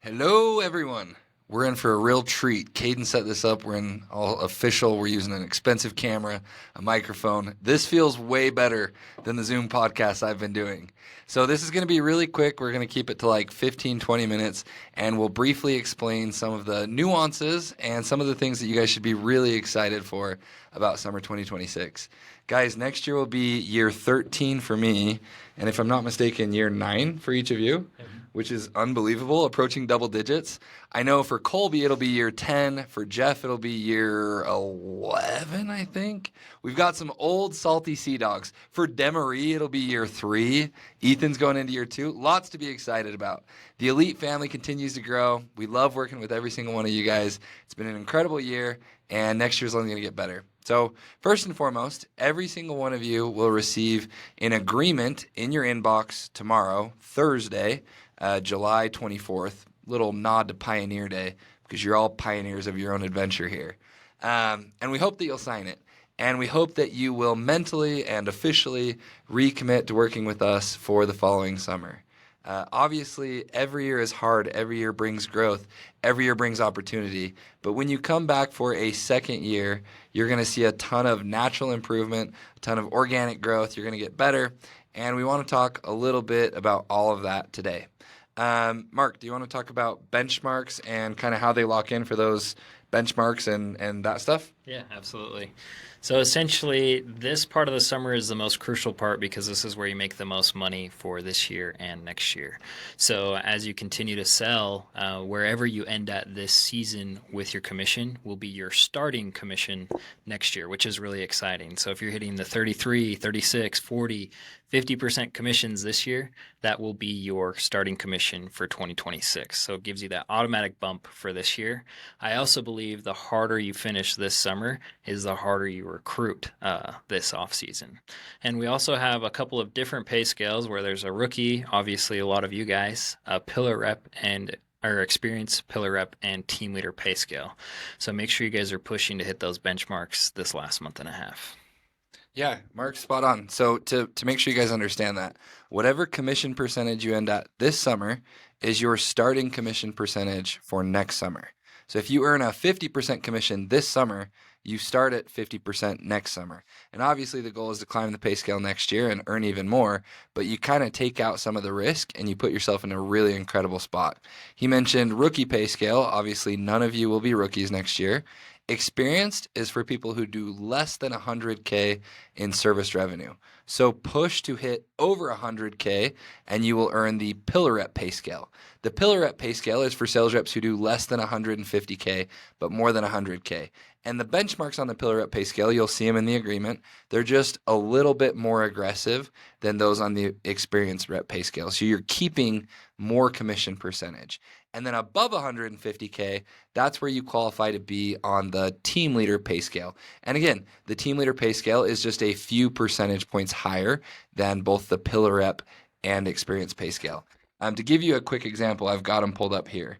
Hello, everyone. We're in for a real treat. Caden set this up. We're in all official. We're using an expensive camera, a microphone. This feels way better than the Zoom podcast I've been doing. So this is going to be really quick. We're going to keep it to like 15, 20 minutes, and we'll briefly explain some of the nuances and some of the things that you guys should be really excited for about summer 2026. Guys, next year will be year 13 for me, and if I'm not mistaken, year 9 for each of you. Which is unbelievable, approaching double digits. I know for Colby, it'll be year 10. For Jeff, it'll be year 11, I think. We've got some old salty sea dogs. For Demarie, it'll be year 3. Ethan's going into year 2. Lots to be excited about. The Elite family continues to grow. We love working with every single one of you guys. It's been an incredible year, and next year's only going to get better. So first and foremost, every single one of you will receive an agreement in your inbox tomorrow, Thursday, July 24th, little nod to Pioneer Day, because you're all pioneers of your own adventure here. And we hope that you'll sign it. And we hope that you will mentally and officially recommit to working with us for the following summer. Obviously, every year is hard. Every year brings growth. Every year brings opportunity. But when you come back for a second year, you're going to see a ton of natural improvement, a ton of organic growth. You're going to get better. And we want to talk a little bit about all of that today. Mark, do you want to talk about benchmarks and kind of how they lock in for those benchmarks and that stuff? Yeah, absolutely. So essentially, this part of the summer is the most crucial part because this is where you make the most money for this year and next year. So as you continue to sell, wherever you end at this season with your commission will be your starting commission next year, which is really exciting. So if you're hitting the 33, 36, 40, 50% commissions this year, that will be your starting commission for 2026. So it gives you that automatic bump for this year. I also believe the harder you finish this summer is the harder you recruit this offseason. And we also have a couple of different pay scales where there's a rookie, obviously a lot of you guys, a pillar rep and our experienced pillar rep and team leader pay scale. So make sure you guys are pushing to hit those benchmarks this last month and a half. Yeah, Mark's spot on. So to make sure you guys understand that, whatever commission percentage you end at this summer is your starting commission percentage for next summer. So if you earn a 50% commission this summer, you start at 50% next summer. And obviously the goal is to climb the pay scale next year and earn even more, but you kind of take out some of the risk and you put yourself in a really incredible spot. He mentioned rookie pay scale. Obviously none of you will be rookies next year. Experienced is for people who do less than 100K in service revenue. So push to hit over 100K and you will earn the pillar rep pay scale. The pillar rep pay scale is for sales reps who do less than 150K but more than 100K. And the benchmarks on the pillar rep pay scale, you'll see them in the agreement. They're just a little bit more aggressive than those on the experienced rep pay scale. So you're keeping more commission percentage. And then above 150K, that's where you qualify to be on the team leader pay scale. And again, the team leader pay scale is just a few percentage points higher than both the pillar rep and experienced pay scale. To give you a quick example, I've got them pulled up here.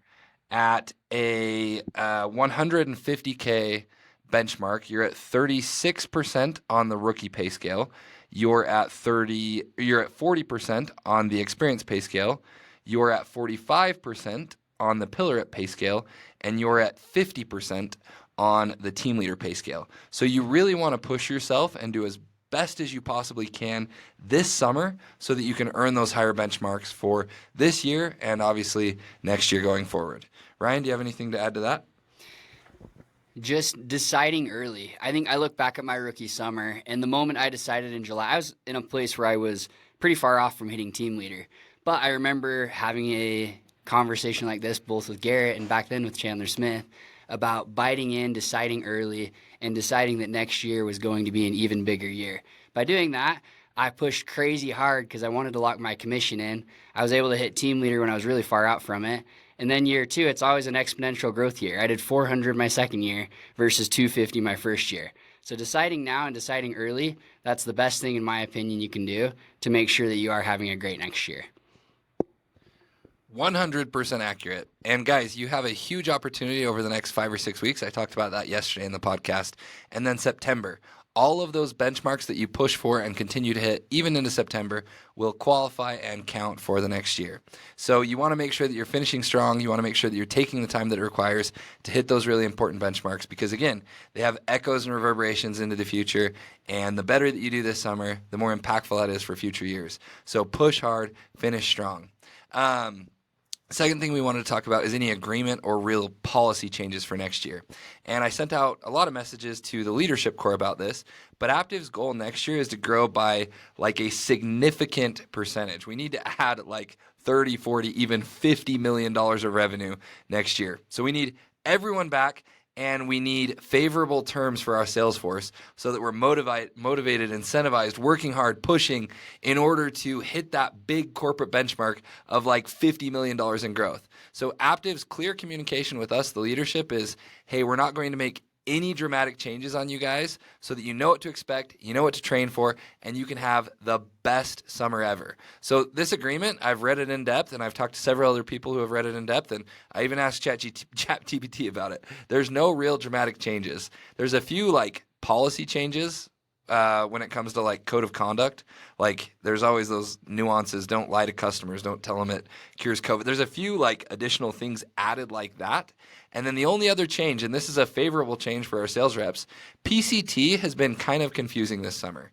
At a 150K benchmark, you're at 36% on the rookie pay scale. You're at 40% on the experienced pay scale. You're at 45% on the pillar rep pay scale, and you're at 50% on the team leader pay scale. So you really want to push yourself and do as best as you possibly can this summer so that you can earn those higher benchmarks for this year and obviously next year going forward. Ryan, do you have anything to add to that? Just deciding early. I think I look back at my rookie summer, and the moment I decided in July, I was in a place where I was pretty far off from hitting team leader. But I remember having a conversation like this, both with Garrett and back then with Chandler Smith, about biting in, deciding early, and deciding that next year was going to be an even bigger year. By doing that, I pushed crazy hard because I wanted to lock my commission in. I was able to hit team leader when I was really far out from it. And then year 2, it's always an exponential growth year. I did 400 my second year versus 250 my first year. So deciding now and deciding early, that's the best thing in my opinion you can do to make sure that you are having a great next year. 100% accurate. And guys, you have a huge opportunity over the next 5 or 6 weeks. I talked about that yesterday in the podcast. And then September. all of those benchmarks that you push for and continue to hit, even into September, will qualify and count for the next year. So you want to make sure that you're finishing strong. You want to make sure that you're taking the time that it requires to hit those really important benchmarks because, again, they have echoes and reverberations into the future. And the better that you do this summer, the more impactful that is for future years. So push hard, finish strong. Second thing we wanted to talk about is any agreement or real policy changes for next year. And I sent out a lot of messages to the leadership core about this, but Aptive's goal next year is to grow by like a significant percentage. We need to add like 30, 40, even $50 million of revenue next year. So we need everyone back. And we need favorable terms for our sales force so that we're motivated, incentivized, working hard, pushing in order to hit that big corporate benchmark of like $50 million in growth. So Aptive's clear communication with us, the leadership, is, hey, we're not going to make any dramatic changes on you guys so that you know what to expect, you know what to train for, and you can have the best summer ever. So this agreement, I've read it in depth, and I've talked to several other people who have read it in depth, and I even asked ChatGPT about it. There's no real dramatic changes. There's a few like policy changes when it comes to like code of conduct. Like there's always those nuances. Don't lie to customers. Don't tell them it cures COVID. There's a few like additional things added like that. And then the only other change, and this is a favorable change for our sales reps, PCT has been kind of confusing this summer.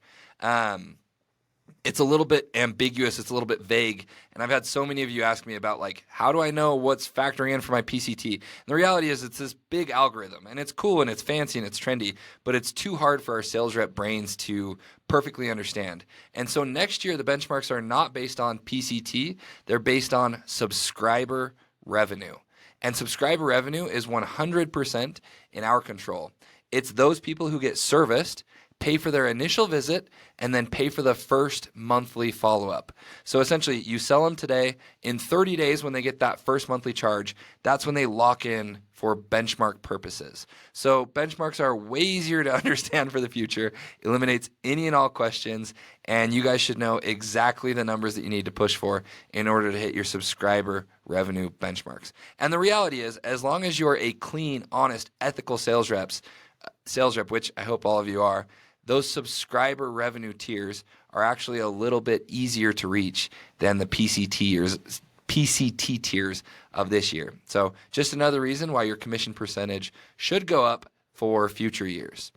It's a little bit ambiguous. It's a little bit vague. And I've had so many of you ask me about like, how do I know what's factoring in for my PCT? And the reality is it's this big algorithm and it's cool and it's fancy and it's trendy, but it's too hard for our sales rep brains to perfectly understand. And so next year, the benchmarks are not based on PCT. They're based on subscriber revenue. And subscriber revenue is 100% in our control. It's those people who get serviced, pay for their initial visit, and then pay for the first monthly follow-up. So essentially, you sell them today. In 30 days, when they get that first monthly charge, that's when they lock in for benchmark purposes. So benchmarks are way easier to understand for the future, eliminates any and all questions, and you guys should know exactly the numbers that you need to push for in order to hit your subscriber revenue benchmarks. And the reality is, as long as you're a clean, honest, ethical sales rep, which I hope all of you are, those subscriber revenue tiers are actually a little bit easier to reach than the PCT tiers of this year. So just another reason why your commission percentage should go up for future years.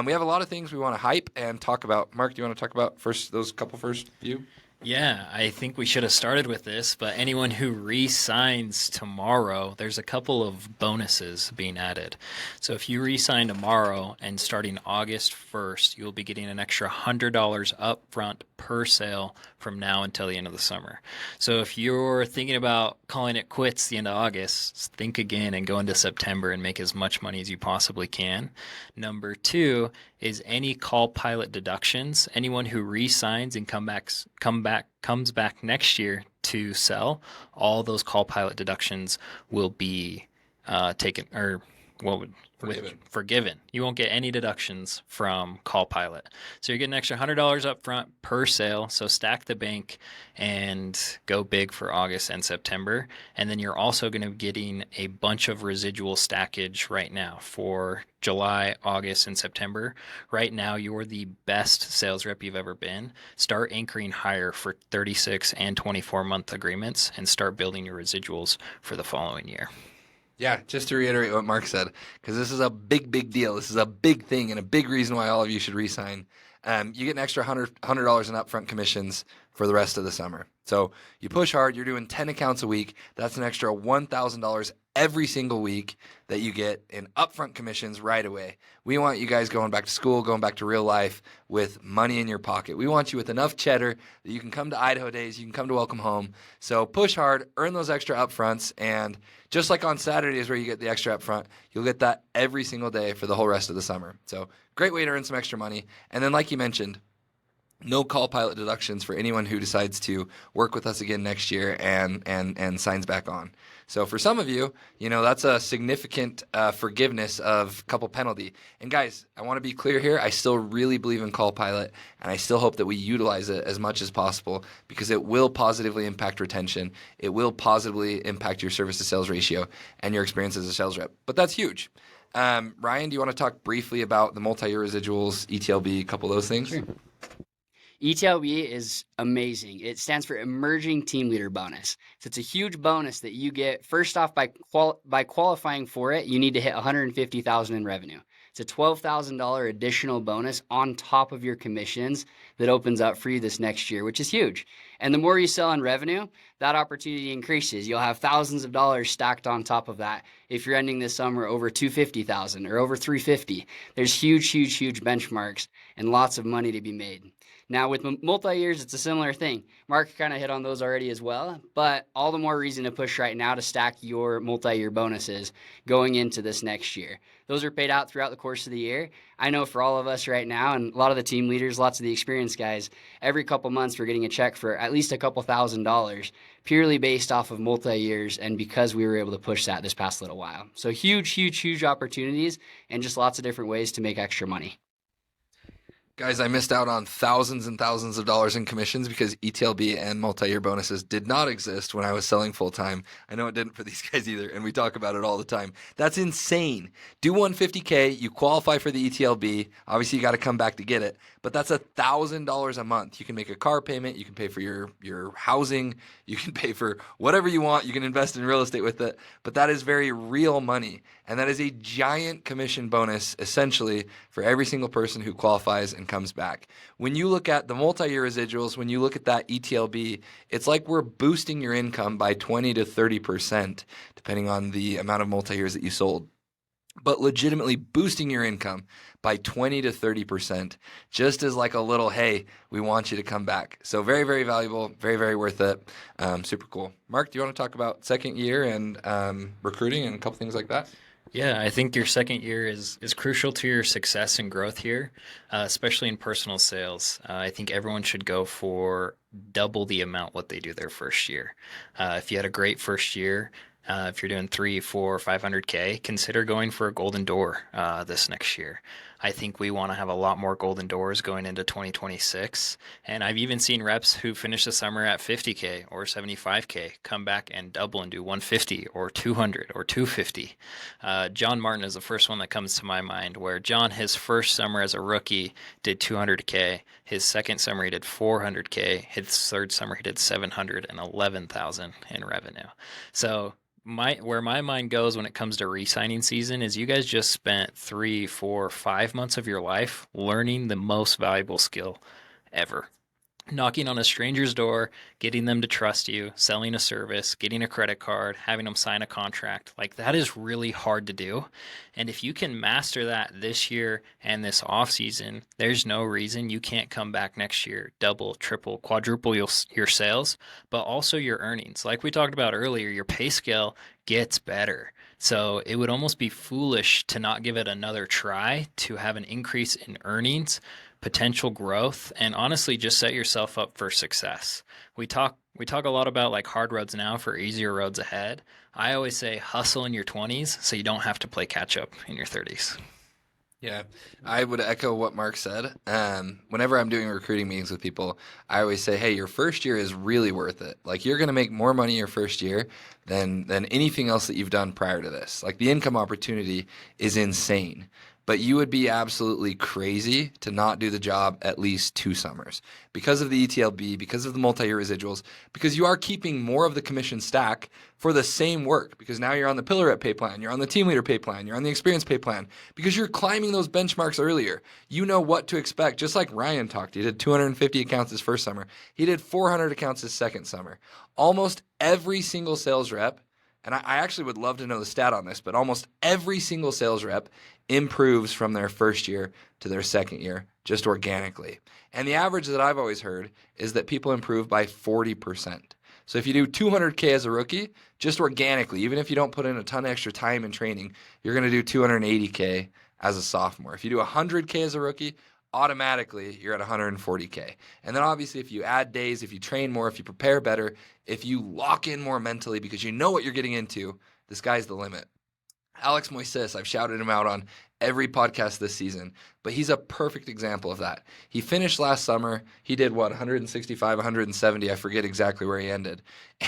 We have a lot of things we want to hype and talk about. Mark, do you want to talk about those couple first few? Yeah, I think we should have started with this, but anyone who re-signs tomorrow, there's a couple of bonuses being added. So if you re-sign tomorrow and starting August 1st, you'll be getting an extra $100 up front per sale from now until the end of the summer. So if you're thinking about calling it quits the end of August, think again and go into September and make as much money as you possibly can. Number two is any call pilot deductions. Anyone who re-signs and comes back next year to sell, all those call pilot deductions will be forgiven. You won't get any deductions from call pilot. So you're getting an extra $100 up front per sale. So stack the bank and go big for August and September. And then you're also going to be getting a bunch of residual stackage right now for July, August, and September. Right now, you're the best sales rep you've ever been. Start anchoring higher for 36 and 24-month agreements and start building your residuals for the following year. Yeah, just to reiterate what Mark said, because this is a big deal. This is a big thing and a big reason why all of you should re-sign. You get an extra $100 in upfront commissions for the rest of the summer. So you push hard. You're doing 10 accounts a week. That's an extra $1,000 every single week that you get in upfront commissions right away. We want you guys going back to school, going back to real life with money in your pocket. We want you with enough cheddar that you can come to Idaho Days, you can come to Welcome Home. So push hard, earn those extra upfronts, and just like on Saturdays where you get the extra upfront, you'll get that every single day for the whole rest of the summer. So great way to earn some extra money. And then like you mentioned, no call pilot deductions for anyone who decides to work with us again next year and signs back on. So for some of you, that's a significant forgiveness of couple penalty. And guys, I want to be clear here. I still really believe in call pilot, and I still hope that we utilize it as much as possible because it will positively impact retention. It will positively impact your service to sales ratio and your experience as a sales rep. But that's huge. Ryan, do you want to talk briefly about the multi-year residuals, ETLB, a couple of those things? Sure. ETLB is amazing. It stands for Emerging Team Leader Bonus. So it's a huge bonus that you get. First off, by qualifying for it, you need to hit $150,000 in revenue. It's a $12,000 additional bonus on top of your commissions that opens up for you this next year, which is huge. And the more you sell in revenue, that opportunity increases. You'll have thousands of dollars stacked on top of that. If you're ending this summer over $250,000 or over $350,000, there's huge benchmarks and lots of money to be made. Now, with multi-years, it's a similar thing. Mark kind of hit on those already as well, but all the more reason to push right now to stack your multi-year bonuses going into this next year. Those are paid out throughout the course of the year. I know for all of us right now, and a lot of the team leaders, lots of the experienced guys, every couple months we're getting a check for at least a couple $1,000s, purely based off of multi-years and because we were able to push that this past little while. So huge opportunities and just lots of different ways to make extra money. Guys, I missed out on thousands and thousands of dollars in commissions because ETLB and multi-year bonuses did not exist when I was selling full-time. I know it didn't for these guys either, and we talk about it all the time. That's insane. Do 150K, you qualify for the ETLB. Obviously, you got to come back to get it, but that's $1,000 a month. You can make a car payment. You can pay for your housing. You can pay for whatever you want. You can invest in real estate with it, but that is very real money, and that is a giant commission bonus, essentially, for every single person who qualifies and comes back. When you look at the multi-year residuals, when you look at that ETLB, it's like we're boosting your income by 20 to 30%, depending on the amount of multi-years that you sold. But legitimately boosting your income by 20 to 30%, just as like a little, hey, we want you to come back. So very, very valuable, very, very worth it. Super cool. Mark, do you want to talk about second year and recruiting and a couple things like that? Yeah, I think your second year is crucial to your success and growth here, especially in personal sales. I think everyone should go for double the amount what they do their first year. If you had a great first year, if you're doing 3, 4, 500K, consider going for a golden door this next year. I think we want to have a lot more golden doors going into 2026. And I've even seen reps who finish the summer at 50K or 75K come back and double and do 150 or 200 or 250. John Martin is the first one that comes to my mind, where John, his first summer as a rookie, did 200K. His second summer, he did 400K. His third summer, he did 711,000 in revenue. So where my mind goes when it comes to re-signing season is you guys just spent 3, 4, 5 months of your life learning the most valuable skill ever. Knocking on a stranger's door, getting them to trust you, selling a service, getting a credit card, having them sign a contract. Like, that is really hard to do. And if you can master that this year and this off season, there's no reason you can't come back next year, double, triple, quadruple your sales, but also your earnings. Like we talked about earlier, your pay scale gets better. So it would almost be foolish to not give it another try to have an increase in earnings, potential growth, and honestly just set yourself up for success. We talk a lot about like hard roads now for easier roads ahead. I always say hustle in your 20s so you don't have to play catch up in your 30s. Yeah, I would echo what Mark said. Whenever I'm doing recruiting meetings with people, I always say, hey, your first year is really worth it. Like, you're going to make more money your first year than anything else that you've done prior to this. Like, the income opportunity is insane. But you would be absolutely crazy to not do the job at least 2 summers because of the ETLB, because of the multi-year residuals, because you are keeping more of the commission stack for the same work, because now you're on the pillar rep pay plan, you're on the team leader pay plan, you're on the experience pay plan, because you're climbing those benchmarks earlier. You know what to expect, just like Ryan talked. He did 250 accounts his first summer. He did 400 accounts his second summer. Almost every single sales rep, and I actually would love to know the stat on this, but almost every single sales rep improves from their first year to their second year just organically. And the average that I've always heard is that people improve by 40%. So if you do 200K as a rookie, just organically, even if you don't put in a ton of extra time and training, you're going to do 280K as a sophomore. If you do 100K as a rookie, automatically you're at 140K. And then obviously if you add days, if you train more, if you prepare better, if you lock in more mentally because you know what you're getting into, the sky's the limit. Alex Moises, I've shouted him out on every podcast this season, but he's a perfect example of that. He finished last summer. He did 165, 170. I forget exactly where he ended.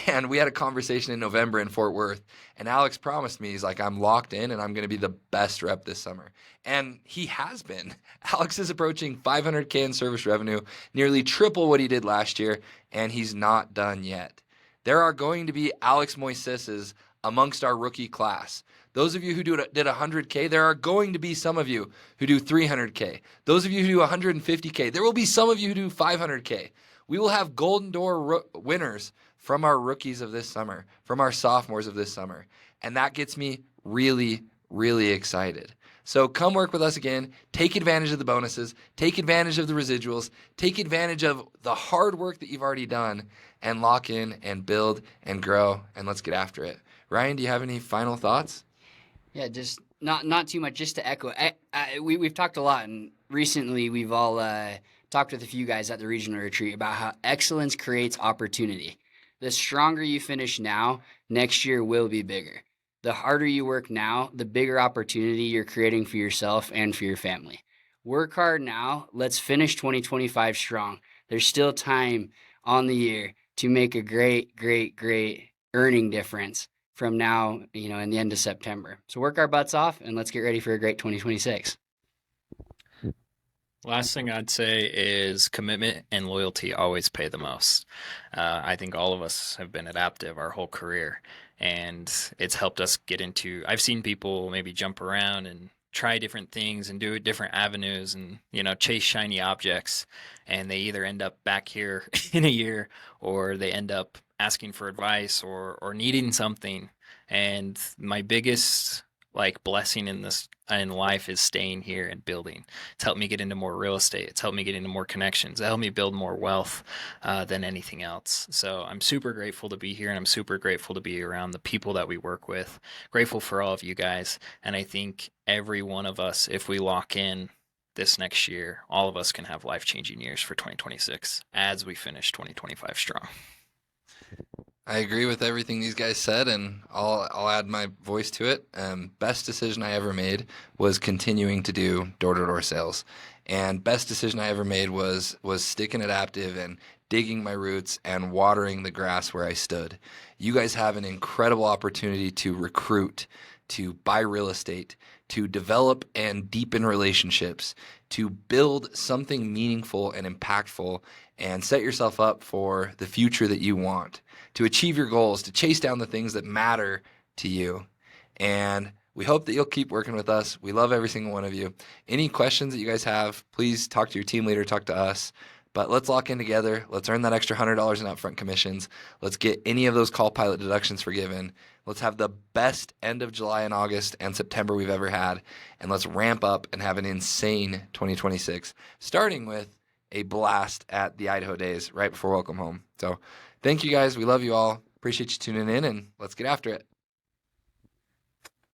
And we had a conversation in November in Fort Worth, and Alex promised me, he's like, I'm locked in and I'm going to be the best rep this summer. And he has been. Alex is approaching 500K in service revenue, nearly triple what he did last year, and he's not done yet. There are going to be Alex Moiseses amongst our rookie class. Those of you who did 100K, there are going to be some of you who do 300K. Those of you who do 150K, there will be some of you who do 500K. We will have Golden Door winners from our rookies of this summer, from our sophomores of this summer. And that gets me really, really excited. So come work with us again. Take advantage of the bonuses. Take advantage of the residuals. Take advantage of the hard work that you've already done and lock in and build and grow, and let's get after it. Ryan, do you have any final thoughts? Yeah, just not too much. Just to echo, we've talked a lot, and recently we've all talked with a few guys at the regional retreat about how excellence creates opportunity. The stronger you finish now, next year will be bigger. The harder you work now, the bigger opportunity you're creating for yourself and for your family. Work hard now. Let's finish 2025 strong. There's still time on the year to make a great, great, great earning difference from now, in the end of September. So work our butts off and let's get ready for a great 2026. Last thing I'd say is commitment and loyalty always pay the most. I think all of us have been adaptive our whole career, and it's helped us get into, I've seen people maybe jump around and try different things and do different avenues and, chase shiny objects, and they either end up back here in a year or they end up asking for advice or needing something. And my biggest blessing in life is staying here and building. It's helped me get into more real estate. It's helped me get into more connections. It helped me build more wealth than anything else. So I'm super grateful to be here, and I'm super grateful to be around the people that we work with. Grateful for all of you guys. And I think every one of us, if we lock in this next year, all of us can have life-changing years for 2026 as we finish 2025 strong. I agree with everything these guys said, and I'll add my voice to it. Best decision I ever made was continuing to do door-to-door sales, and best decision I ever made was sticking it active and digging my roots and watering the grass where I stood. You guys have an incredible opportunity to recruit, to buy real estate, to develop and deepen relationships, to build something meaningful and impactful, and set yourself up for the future that you want, to achieve your goals, to chase down the things that matter to you. And we hope that you'll keep working with us. We love every single one of you. Any questions that you guys have, please talk to your team leader, talk to us. But let's lock in together. Let's earn that extra $100 in upfront commissions. Let's get any of those call pilot deductions forgiven. Let's have the best end of July and August and September we've ever had. And let's ramp up and have an insane 2026, starting with a blast at the Idaho Days right before Welcome Home. So thank you guys. We love you all. Appreciate you tuning in, and let's get after it.